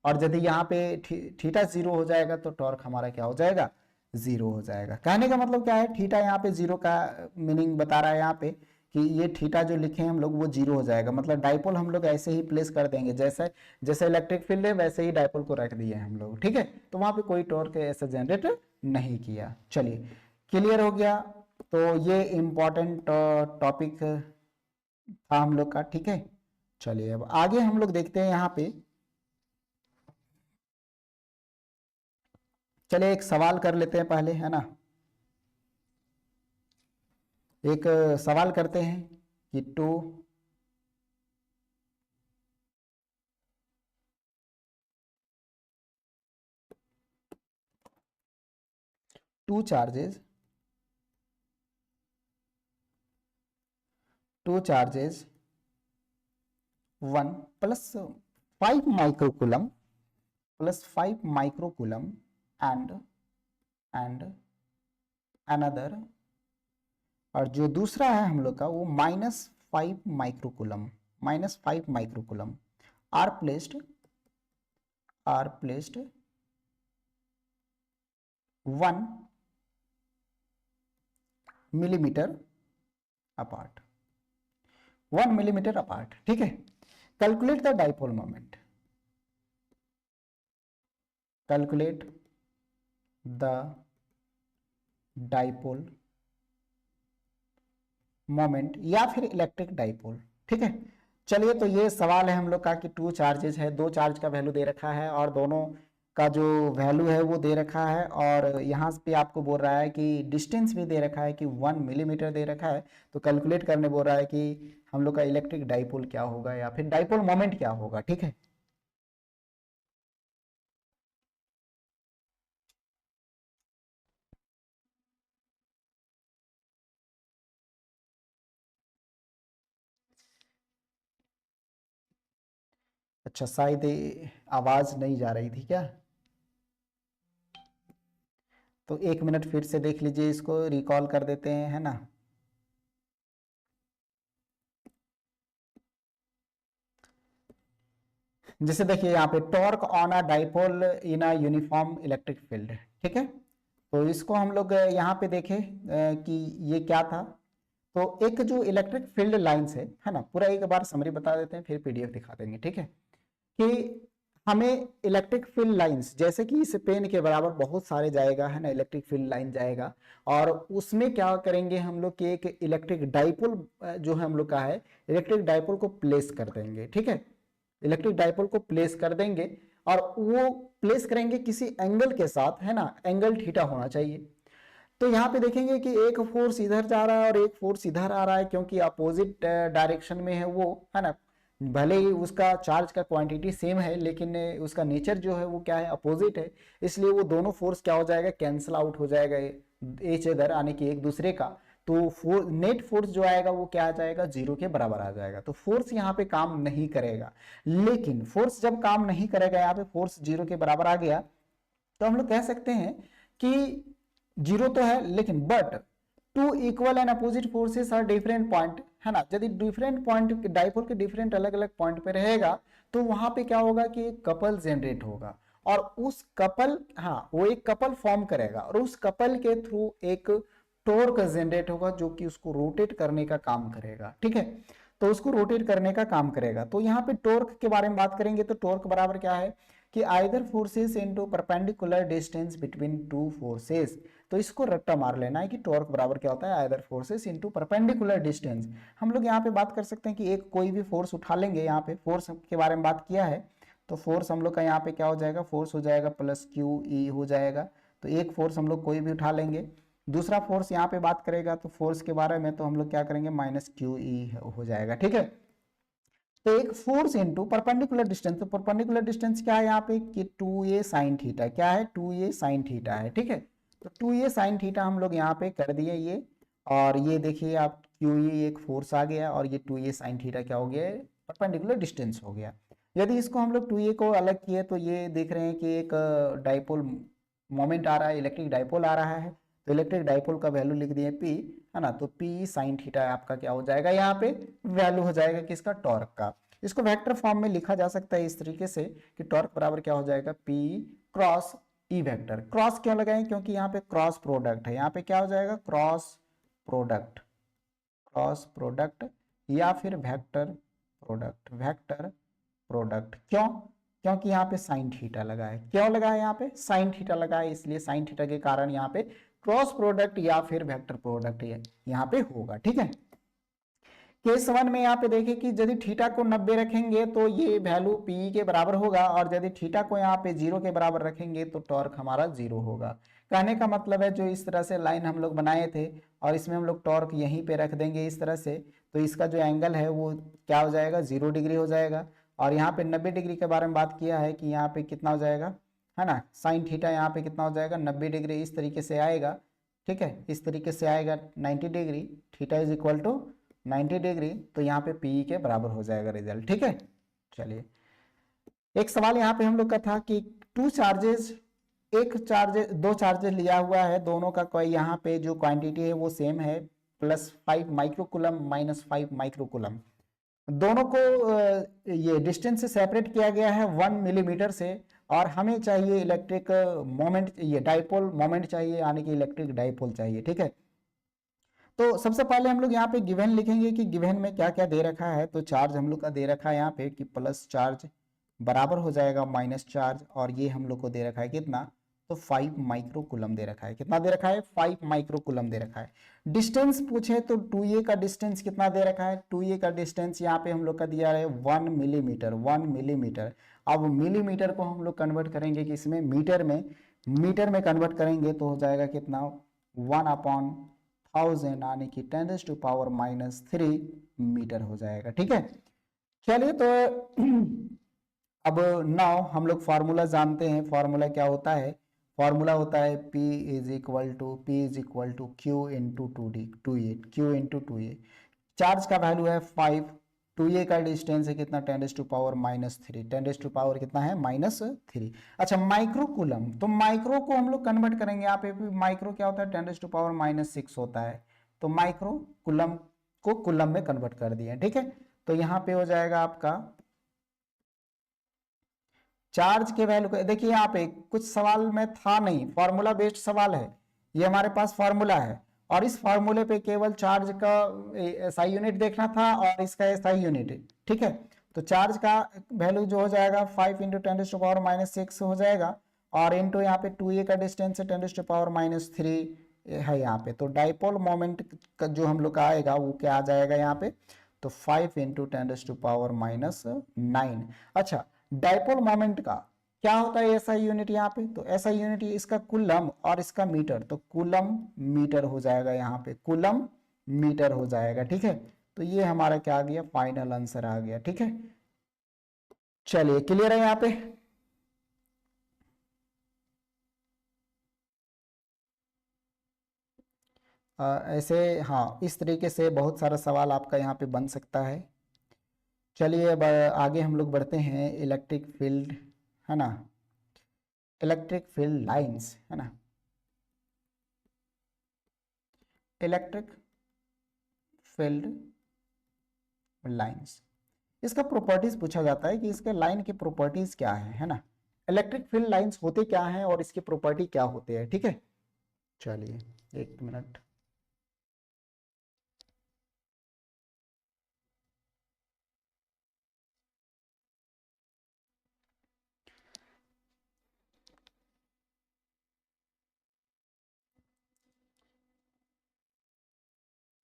और यदि यहाँ पे थीटा 0 हो जाएगा तो टॉर्क हमारा क्या हो जाएगा, 0 हो जाएगा। कहने का मतलब क्या है, थीटा यहाँ पे 0 का मीनिंग बता रहा है यहाँ पे कि ये थीटा जो लिखे हैं हम लोग वो 0 हो जाएगा, मतलब डाइपोल हम लोग ऐसे ही प्लेस कर देंगे, जैसे जैसे इलेक्ट्रिक फील्ड है वैसे ही डाइपोल को रख दिए हम लोग। ठीक है, तो वहां पे कोई टॉर्क ऐसा जनरेट नहीं किया। चलिए, क्लियर हो गया। तो ये इंपॉर्टेंट टॉपिक था हम लोग का। ठीक है, चलिए अब आगे हम लोग देखते हैं यहाँ पे। चलिए एक सवाल कर लेते हैं पहले, है ना, एक सवाल करते हैं कि two charges 1 plus 5 microcoulomb and another, और जो दूसरा है हम लोग का वो -5 microcoulomb are placed 1 millimetre apart, 1 millimetre apart. ठीक है, calculate the dipole moment, calculate the dipole moment या फिर इलेक्ट्रिक डाइपोल। ठीक है, चलिए तो ये सवाल है हम लोग का कि 2 चार्जेस है, 2 चार्ज का वैल्यू दे रखा है और दोनों का जो वैल्यू है वो दे रखा है, और यहाँ पे आपको बोल रहा है कि डिस्टेंस भी दे रखा है कि 1 मिलीमीटर दे रखा है। तो कैलकुलेट करने बोल रहा है कि हम लोग का इलेक्ट्रिक डाइपोल क्या होगा या फिर डाइपोल मोमेंट क्या होगा। ठीक है, अच्छा शायद आवाज नहीं जा रही थी क्या, तो 1 मिनट फिर से देख लीजिए, इसको रिकॉल कर देते हैं, है ना। जैसे देखिए यहाँ पे torque on a dipole in a uniform electric field. ठीक है, तो इसको हम लोग यहाँ पे देखें कि ये क्या था। तो एक जो इलेक्ट्रिक फील्ड लाइंस है ना, पूरा एक बार समरी बता देते हैं फिर पीडीएफ दिखा देंगे। ठीक है, कि हमें इलेक्ट्रिक फील्ड लाइंस जैसे कि इस पेन के बराबर बहुत सारे जाएगा, है ना, इलेक्ट्रिक फील्ड लाइन जाएगा, और उसमें क्या करेंगे हम लोग कि एक इलेक्ट्रिक डाइपोल जो है हम लोग का है, इलेक्ट्रिक डाइपोल को प्लेस कर देंगे। ठीक है, इलेक्ट्रिक डाइपोल को प्लेस कर देंगे और वो प्लेस करेंगे किसी एंगल के साथ, है ना, एंगल थीटा होना चाहिए। तो यहाँ पे देखेंगे कि एक फोर्स इधर जा रहा है और एक फोर्स इधर आ रहा है, क्योंकि अपोजिट डायरेक्शन में है वो, है ना, भले ही उसका चार्ज का क्वांटिटी सेम है लेकिन उसका नेचर जो है वो क्या है, अपोजिट है, इसलिए वो दोनों फोर्स क्या हो जाएगा, कैंसिल आउट हो जाएगा एच अदर, यानी कि एक दूसरे का। तो नेट फोर्स जो आएगा वो क्या आ जाएगा, 0 के बराबर आ जाएगा। तो फोर्स यहाँ पे काम नहीं करेगा, लेकिन फोर्स जब काम नहीं करेगा, यहाँ पे फोर्स 0 के बराबर आ गया, तो हम लोग कह सकते हैं कि 0 तो है लेकिन but two equal and opposite forces are different point, है ना। यदि डिफरेंट पॉइंट डाइपोल के डिफरेंट अलग अलग पॉइंट पे रहेगा तो वहां पे क्या होगा कि एक कपल जनरेट होगा, और उस कपल, हाँ, वो एक कपल फॉर्म करेगा और उस कपल के थ्रू एक टॉर्क जनरेट होगा जो कि उसको रोटेट करने का काम करेगा, ठीक है। तो उसको रोटेट करने का काम करेगा। तो यहाँ पे टॉर्क के बारे में बात करेंगे तो टॉर्क बराबर क्या है कि either forces into perpendicular distance between two forces. तो इसको रट्टा मार लेना है कि टॉर्क बराबर क्या होता है, either forces into perpendicular distance. हम लोग यहाँ पे बात कर सकते हैं कि एक कोई भी फोर्स उठा लेंगे, यहाँ पे फोर्स के बारे में बात किया है तो फोर्स हम लोग का यहाँ पे क्या हो जाएगा, फोर्स हो जाएगा प्लस क्यू ई हो जाएगा। तो एक फोर्स हम लोग कोई भी उठा लेंगे, दूसरा फोर्स यहाँ पे बात करेगा तो फोर्स के बारे में तो हम लोग क्या करेंगे, माइनस क्यू ई हो जाएगा, ठीक है। तो एक फोर्स इनटू परपेंडिकुलर डिस्टेंस, तो परपेंडिकुलर डिस्टेंस क्या है यहाँ पे कि 2a साइन थीटा, क्या है 2a साइन थीटा है, ठीक है। तो 2a साइन थीटा हम लोग यहाँ पे कर दिए ये, और ये देखिए आप QE एक फोर्स आ गया और ये 2a साइन थीटा क्या हो गया, परपेंडिकुलर डिस्टेंस हो गया। यदि इसको हम लोग 2a को अलग किए तो ये देख रहे हैं कि एक डाइपोल मोमेंट आ रहा है, इलेक्ट्रिक डाइपोल आ रहा है, तो इलेक्ट्रिक डाइपोल का वैल्यू लिख दिए P, है ना। तो P साइन थीटा आपका क्या हो जाएगा, यहाँ पे वैल्यू हो जाएगा किसका, टॉर्क का। इसको वेक्टर फॉर्म में लिखा जा सकता है इस तरीके से कि टॉर्क बराबर क्या हो जाएगा, P cross E vector. Cross क्यों लगाएं, क्योंकि यहाँ पे क्रॉस प्रोडक्ट है, यहाँ पे क्या हो जाएगा, क्रॉस प्रोडक्ट, क्रॉस प्रोडक्ट या फिर वेक्टर प्रोडक्ट, वेक्टर प्रोडक्ट। क्यों, क्योंकि यहाँ पे साइन थीटा लगा है, क्यों लगा है यहाँ पे, साइन थीटा लगा है, इसलिए साइन थीटा के कारण यहाँ पे क्रॉस प्रोडक्ट या फिर वेक्टर प्रोडक्ट यहाँ पे होगा, ठीक है। केस वन में यहाँ पे देखिए कि यदि थीटा को 90 रखेंगे तो ये वैल्यू पी के बराबर होगा, और यदि थीटा को यहाँ पे 0 के बराबर रखेंगे तो टॉर्क हमारा 0 होगा। कहने का मतलब है जो इस तरह से लाइन हम लोग बनाए थे और इसमें हम लोग टॉर्क यहीं पे रख देंगे इस तरह से, तो इसका जो एंगल है वो क्या हो जाएगा, 0 डिग्री हो जाएगा। और यहाँ पे 90 डिग्री के बारे में बात किया है कि यहाँ पे कितना हो जाएगा, है ना, साइन थीटा यहाँ पे कितना हो जाएगा, 90 डिग्री इस तरीके से आएगा, ठीक है, इस तरीके से आएगा 90 degree, theta is equal to 90 degree, तो यहाँ पे पी के बराबर हो जाएगा रिजल्ट, ठीक है। चलिए एक सवाल यहाँ पे हम लोग का था कि टू चार्जेस, एक चार्ज, दो चार्जेस लिया हुआ है, दोनों का कोई यहाँ पे जो क्वांटिटी है वो सेम है, +5 माइक्रोकुलम -5 माइक्रोकुलम। दोनों को ये डिस्टेंस से सेपरेट किया गया है 1 मिलीमीटर से, और हमें चाहिए इलेक्ट्रिक मोमेंट, ये डाइपोल मोमेंट चाहिए, यानी कि इलेक्ट्रिक डाइपोल चाहिए, ठीक है। तो सबसे पहले हम लोग यहाँ पे गिवन लिखेंगे कि गिवन में क्या क्या दे रखा है। तो चार्ज हम लोग का दे रखा है यहाँ पे कि प्लस चार्ज बराबर हो जाएगा माइनस चार्ज, और ये हम लोग को दे रखा है कितना, तो 5 माइक्रोकुलम दे रखा है, कितना दे रखा है, 5 माइक्रोकुलम दे रखा है। डिस्टेंस पूछे तो 2a का डिस्टेंस कितना दे रखा है, 2a का डिस्टेंस यहाँ पे हम लोग का दिया है 1 मिलीमीटर, 1 मिलीमीटर। अब मिलीमीटर को हम लोग कन्वर्ट करेंगे कि इसमें मीटर में, मीटर में कन्वर्ट करेंगे तो हो जाएगा कितना, 1/1000 यानी कि 10⁻³ मीटर हो जाएगा, ठीक है। चलिए तो अब नाउ हम लोग फार्मूला जानते हैं, फार्मूला क्या होता है, फार्मूला होता है P Q into 2A, Q into 2A। Charge का वैल्यू है 5, 2A का डिस्टेंस है कितना, 10⁻³ 10⁻³ कितना है, -3। अच्छा माइक्रोकुलम, तो माइक्रो को हम लोग कन्वर्ट करेंगे, यहाँ पे माइक्रो क्या होता है, 10⁻⁻6 होता है, तो माइक्रो कुलम को कुलम में कन्वर्ट कर दिया, ठीक है। तो यहाँ पे हो जाएगा आपका चार्ज के वैल्यू को, देखिए यहाँ पे कुछ सवाल में था नहीं, फार्मूला बेस्ड सवाल है, ये हमारे पास फार्मूला है, और इस फार्मूले पे केवल चार्ज का SI यूनिट देखना था और इसका SI यूनिट, ठीक है। तो चार्ज का वैल्यू जो हो जाएगा 5 × 10⁻⁻6 हो जाएगा, और इंटू यहाँ पे 2A का डिस्टेंस है 10⁻³ है यहाँ पे, तो डाइपोल मोमेंट का जो हम लोग का आएगा वो क्या आ जाएगा यहाँ पे, तो 5 × 10⁻⁹ अच्छा डाइपोल मोमेंट का क्या होता है SI यूनिट यहाँ पे, तो SI यूनिट इसका कुलम और इसका मीटर, तो कुलम मीटर हो जाएगा, यहाँ पे कुलम मीटर हो जाएगा, ठीक है। तो ये हमारा क्या आ गया, फाइनल आंसर आ गया, ठीक है। चलिए क्लियर है यहाँ पे। ऐसे हाँ, इस तरीके से बहुत सारा सवाल आपका यहाँ पे बन सकता है। चलिए अब आगे हम लोग बढ़ते हैं, इलेक्ट्रिक फील्ड, है ना, इलेक्ट्रिक फील्ड लाइंस, है ना। Electric field lines. इसका प्रॉपर्टीज पूछा जाता है कि इसके लाइन की प्रॉपर्टीज क्या है ना। इलेक्ट्रिक फील्ड लाइंस होते क्या हैं और इसकी प्रॉपर्टी क्या होते हैं, ठीक है। चलिए 1 मिनट।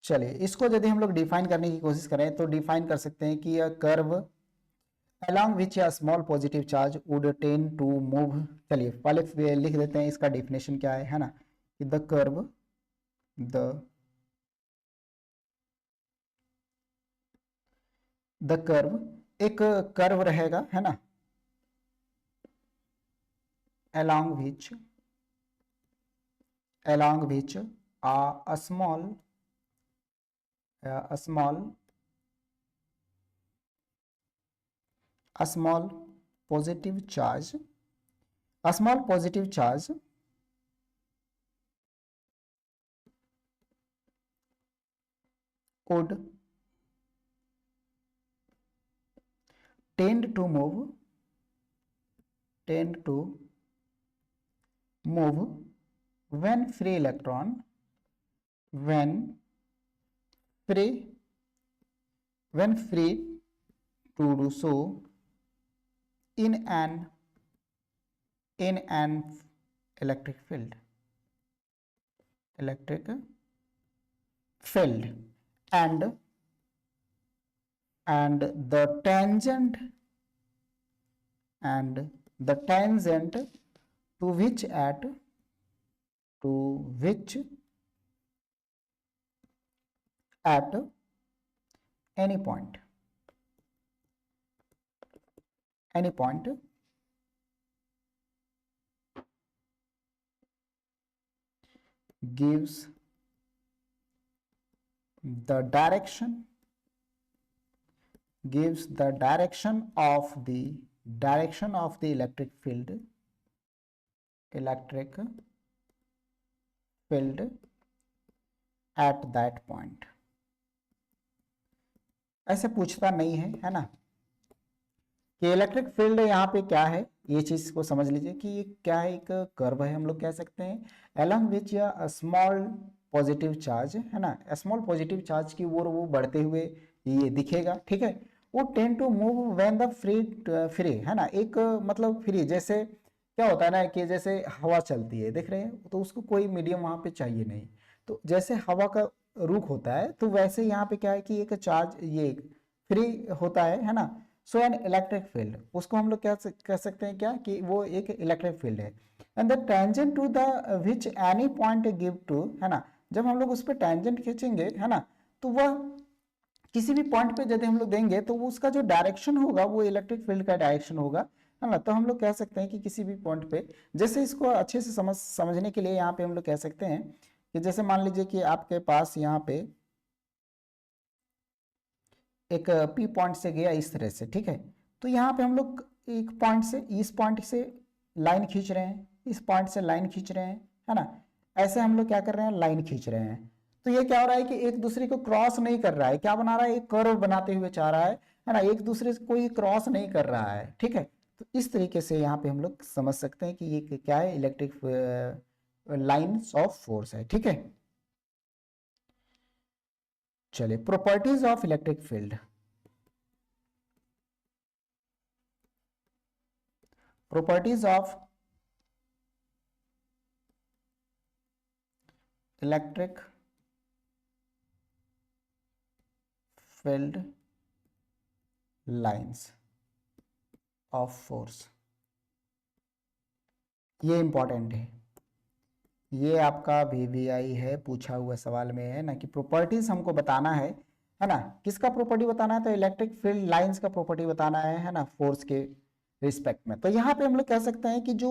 चलिए इसको यदि हम लोग डिफाइन करने की कोशिश करें तो डिफाइन कर सकते हैं कि यह curve along which a small positive charge would tend to move। चलिए पहले लिख देते हैं इसका डेफिनेशन क्या है ना, कि द कर्व एक कर्व रहेगा है ना, along which a small positive charge would tend to move when free electron when free to do so in an electric field and the tangent to which at any point gives the direction of the electric field at that point। ऐसे पूछता नहीं है ना कि electric field यहाँ पे क्या है। ये चीज को समझ लीजिए कि ये क्या है, एक कर्व है हम लोग कह सकते हैं, along which a small positive charge है ना, स्मॉल पॉजिटिव चार्ज की ओर वो बढ़ते हुए ये दिखेगा, ठीक है। वो tend to move when the free है ना, एक मतलब फ्री जैसे क्या होता है ना कि जैसे हवा चलती है देख रहे हैं, तो उसको कोई मीडियम वहां पे चाहिए नहीं, तो जैसे हवा का रुख होता है तो वैसे यहाँ पे क्या है कि एक चार्ज ये फ्री होता है ना। सो एन इलेक्ट्रिक फील्ड उसको हम लोग क्या कह सकते हैं क्या कि वो एक इलेक्ट्रिक फील्ड है। And the tangent to the which any point give to है ना, जब हम लोग उस पर टेंजेंट खींचेंगे है ना, तो वह किसी भी पॉइंट पे यदि हम लोग देंगे तो उसका जो डायरेक्शन होगा वो इलेक्ट्रिक फील्ड का डायरेक्शन होगा, है ना। तो हम लोग कह सकते हैं कि किसी भी पॉइंट पे, जैसे इसको अच्छे से समझने के लिए यहाँ पे हम लोग कह सकते हैं कि जैसे मान लीजिए कि आपके पास यहाँ पे एक पी पॉइंट से गया इस तरह से, ठीक है। तो यहाँ पे हम लोग एक पॉइंट से इस पॉइंट से लाइन खींच रहे हैं, इस पॉइंट से लाइन खींच रहे हैं, है ना। ऐसे हम लोग क्या कर रहे हैं, लाइन खींच रहे हैं। तो ये क्या हो रहा है कि एक दूसरे को क्रॉस नहीं कर रहा है, क्या बना रहा है, एक कर्व बनाते हुए चाह रहा है ना, एक दूसरे से कोई क्रॉस नहीं कर रहा है, ठीक है। तो इस तरीके से यहाँ पे हम लोग समझ सकते हैं कि ये क्या है, इलेक्ट्रिक लाइन्स ऑफ फोर्स है, ठीक है। चलिए properties of electric field. properties of electric field lines of force, ये इंपॉर्टेंट है, ये आपका वीवीआई है, पूछा हुआ सवाल में है ना कि प्रॉपर्टीज हमको बताना है ना। किसका प्रॉपर्टी बताना है, तो इलेक्ट्रिक फील्ड लाइंस का प्रॉपर्टी बताना है ना, फोर्स के रिस्पेक्ट में। तो यहाँ पे हम लोग कह सकते हैं कि जो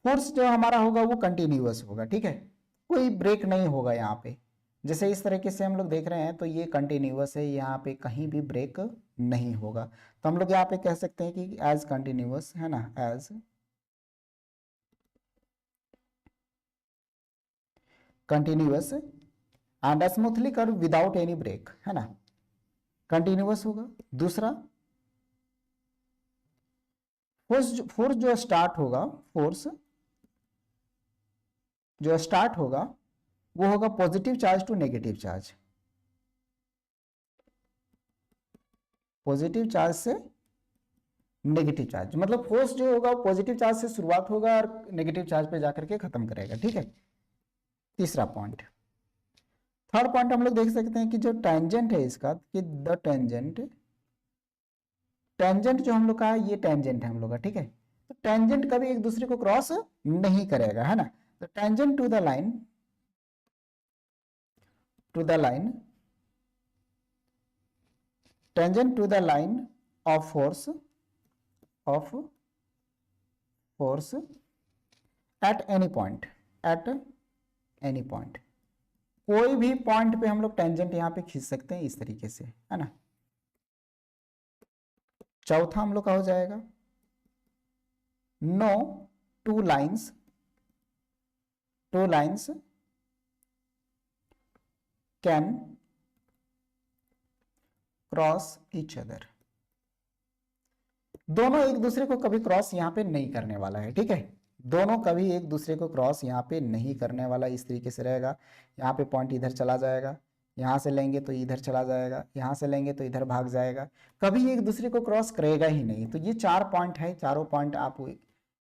फोर्स जो हमारा होगा वो कंटिन्यूअस होगा, ठीक है, कोई ब्रेक नहीं होगा यहाँ पे। जैसे इस तरीके से हम लोग देख रहे हैं तो ये कंटिन्यूअस है, यहाँ पे कहीं भी ब्रेक नहीं होगा। तो हम लोग यहाँ पे कह सकते हैं कि एज कंटिन्यूअस है ना, as continuous and smoothly curve without any break, है ना, कंटिन्यूअस होगा। दूसरा फोर्स जो स्टार्ट होगा, फोर्स जो स्टार्ट होगा वो होगा positive charge to negative charge, positive charge से नेगेटिव चार्ज, मतलब फोर्स जो होगा पॉजिटिव चार्ज से शुरुआत होगा और नेगेटिव चार्ज पे जाकर के खत्म करेगा, ठीक है। तीसरा पॉइंट, थर्ड पॉइंट हम लोग देख सकते हैं कि जो टेंजेंट है इसका, कि द टेंजेंट, टेंजेंट जो हम लोग का है ये टेंजेंट है हम लोग का, ठीक है। तो टेंजेंट कभी एक दूसरे को क्रॉस नहीं करेगा, है ना। तो tangent to the line, to the line, tangent to the line of force, of force at any point, at any point, कोई भी पॉइंट पे हम लोग टेंजेंट यहां पे खींच सकते हैं इस तरीके से, है ना। चौथा हम लोग का हो जाएगा no two lines, two lines can cross each other, दोनों एक दूसरे को कभी क्रॉस यहां पे नहीं करने वाला है, ठीक है। दोनों कभी एक दूसरे को क्रॉस यहाँ पे नहीं करने वाला, इस तरीके से रहेगा। यहाँ पे पॉइंट इधर चला जाएगा, यहाँ से लेंगे तो इधर चला जाएगा, यहाँ से लेंगे तो इधर भाग जाएगा, कभी एक दूसरे को क्रॉस करेगा ही नहीं। तो ये 4 पॉइंट है, चारों पॉइंट आप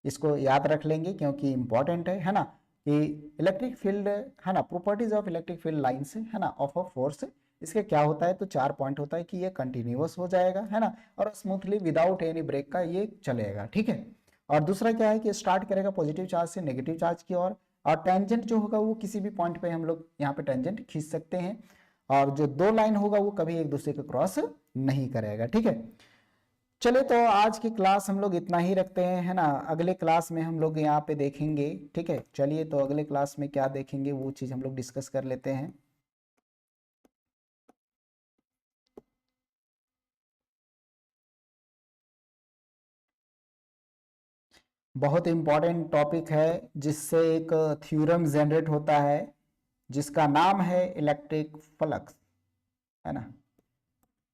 इसको याद रख लेंगे क्योंकि इंपॉर्टेंट है ना, कि इलेक्ट्रिक फील्ड, है ना, properties of electric field lines, है ना, ऑफ अ फोर्स, इसके क्या होता है, तो 4 पॉइंट होता है कि ये कंटिन्यूअस हो जाएगा, है ना, और स्मूथली विदाउट एनी ब्रेक का ये चलेगा, ठीक है। और दूसरा क्या है कि स्टार्ट करेगा पॉजिटिव चार्ज से नेगेटिव चार्ज की ओर, और टेंजेंट जो होगा वो किसी भी पॉइंट पे हम लोग यहाँ पे टेंजेंट खींच सकते हैं, और जो 2 लाइन होगा वो कभी एक दूसरे को क्रॉस नहीं करेगा, ठीक है। चले तो आज की क्लास हम लोग इतना ही रखते हैं, है ना, अगले क्लास में हम लोग यहाँ पे देखेंगे, ठीक है। चलिए तो अगले क्लास में क्या देखेंगे वो चीज हम लोग डिस्कस कर लेते हैं। बहुत इंपॉर्टेंट टॉपिक है जिससे एक थ्योरम जनरेट होता है जिसका नाम है इलेक्ट्रिक फ्लक्स, है ना,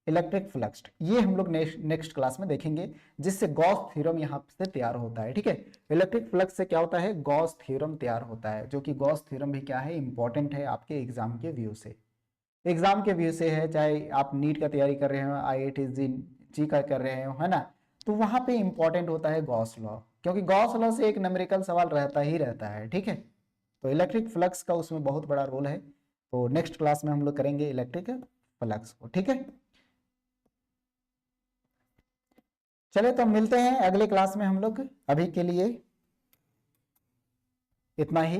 इलेक्ट्रिक फ्लक्स, ये हम लोग नेक्स्ट क्लास में देखेंगे, जिससे गॉस थ्योरम यहाँ से तैयार होता है, ठीक है। इलेक्ट्रिक फ्लक्स से क्या होता है, गॉस थ्योरम तैयार होता है, जो कि गॉस थ्योरम भी क्या है, इंपॉर्टेंट है आपके एग्जाम के व्यू से, एग्जाम के व्यू से है, चाहे आप नीट का तैयारी कर रहे हो, IIT जी का कर रहे हो, है ना, तो वहां पे इंपॉर्टेंट होता है गॉस लॉ, क्योंकि गॉस लॉ से एक न्यूमेरिकल सवाल रहता ही रहता है, ठीक है। तो इलेक्ट्रिक फ्लक्स का उसमें बहुत बड़ा रोल है, तो नेक्स्ट क्लास में हम लोग करेंगे इलेक्ट्रिक फ्लक्स को, ठीक है। चले तो मिलते हैं अगले क्लास में हम लोग, अभी के लिए इतना ही।